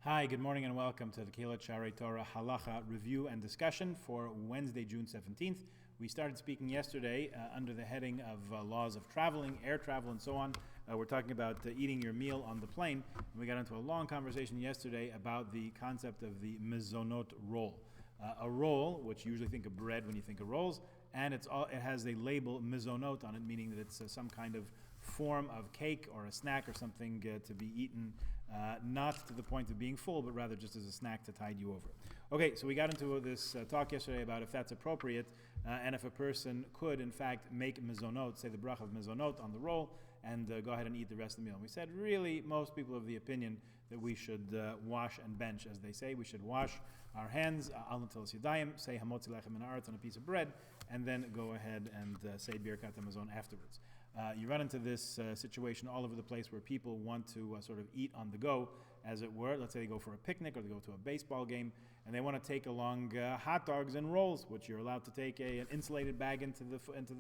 Hi, good morning and welcome to the Kehillat Sharei Torah Halacha review and discussion for Wednesday, June 17th. We started speaking yesterday under the heading of laws of traveling, air travel, and so on. We're talking about eating your meal on the plane. And we got into a long conversation yesterday about the concept of the mezonot roll. A roll, which you usually think of bread when you think of rolls, and it has a label mezonot on it, meaning that it's some kind of form of cake or a snack or something to be eaten, not to the point of being full, but rather just as a snack to tide you over. Okay, so we got into this talk yesterday about if that's appropriate, and if a person could, in fact, make mezonot, say the bracha of mezonot on the roll, and go ahead and eat the rest of the meal. And we said, really, most people have the opinion that we should wash and bench, as they say. We should wash our hands, al natilas yadayim, say hamotzi lechem min haaretz on a piece of bread, and then go ahead and say birkat hamazon afterwards. You run into this situation all over the place where people want to sort of eat on the go, as it were. Let's say they go for a picnic or they go to a baseball game, and they want to take along hot dogs and rolls, which you're allowed to take an insulated bag into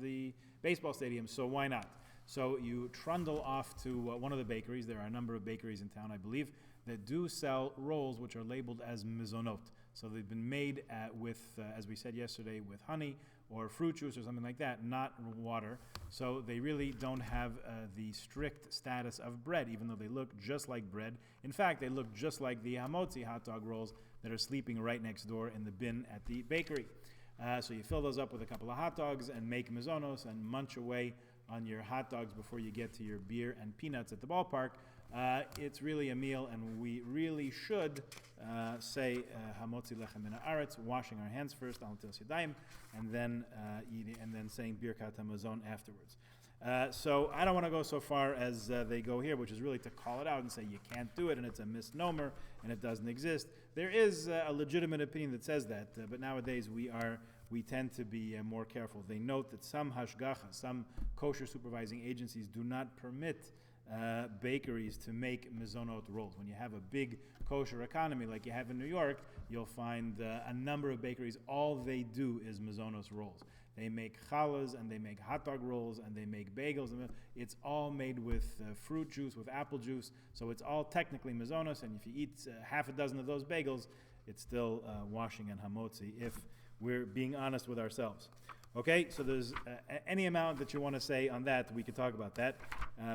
the baseball stadium, so why not? So you trundle off to one of the bakeries. There are a number of bakeries in town, I believe, that do sell rolls which are labeled as mezonot. So they've been made with, as we said yesterday, with honey or fruit juice or something like that, not water. So they really don't have the strict status of bread, even though they look just like bread. In fact, they look just like the hamotzi hot dog rolls that are sleeping right next door in the bin at the bakery. So you fill those up with a couple of hot dogs and make mezonos and munch away on your hot dogs before you get to your beer and peanuts at the ballpark. It's really a meal, and we really should say hamotzi lechem min haaretz, washing our hands first, al natilas yadayim, and then eating, and then saying birkat hamazon afterwards. So I don't want to go so far as they go here, which is really to call it out and say you can't do it, and it's a misnomer, and it doesn't exist. There is a legitimate opinion that says that, but nowadays we tend to be more careful. They note that some hashgacha, some kosher supervising agencies do not permit bakeries to make mezonot rolls. When you have a big kosher economy like you have in New York, you'll find a number of bakeries, all they do is mezonos rolls. They make challahs, and they make hot dog rolls, and they make bagels. It's all made with fruit juice, with apple juice, so it's all technically mezonos, and if you eat half a dozen of those bagels, it's still washing and hamotzi, if we're being honest with ourselves. Okay, so there's any amount that you want to say on that, we could talk about that,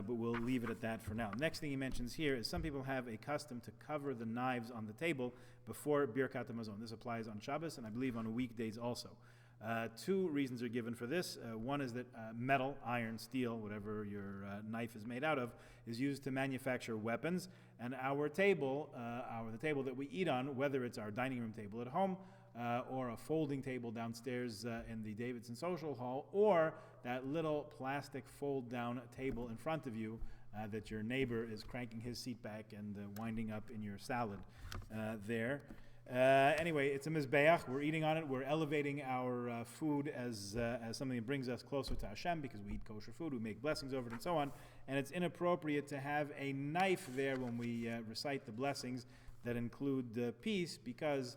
but we'll leave it at that for now. Next thing he mentions here is some people have a custom to cover the knives on the table before birkat hamazon. This applies on Shabbos, and I believe on weekdays also. Two reasons are given for this. One is that metal, iron, steel, whatever your knife is made out of, is used to manufacture weapons. And our table, the table that we eat on, whether it's our dining room table at home or a folding table downstairs in the Davidson Social Hall, or that little plastic fold-down table in front of you that your neighbor is cranking his seat back and winding up in your salad there. Anyway, it's a mizbeach. We're eating on it. We're elevating our food as something that brings us closer to Hashem, because we eat kosher food. We make blessings over it and so on. And it's inappropriate to have a knife there when we recite the blessings that include peace, because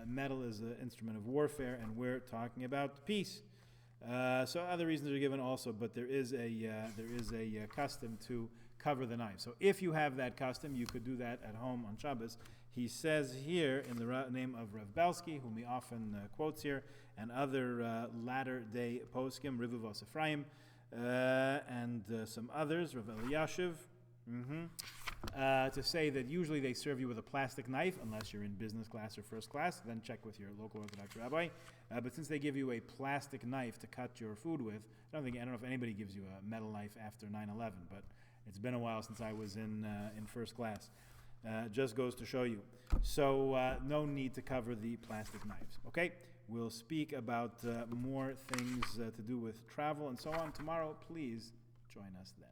metal is an instrument of warfare, and we're talking about peace. So other reasons are given also, but there is a custom to cover the knife. So if you have that custom, you could do that at home on Shabbos. He says here in the name of Rav Belsky, whom he often quotes here, and other latter-day poskim, Rivuvos Ephraim, and some others, Rav Eliashiv, to say that usually they serve you with a plastic knife, unless you're in business class or first class. Then check with your local Orthodox rabbi. But since they give you a plastic knife to cut your food with, I don't know if anybody gives you a metal knife after 9/11, but it's been a while since I was in first class. Just goes to show you. So no need to cover the plastic knives. Okay, we'll speak about more things to do with travel and so on tomorrow. Please join us then.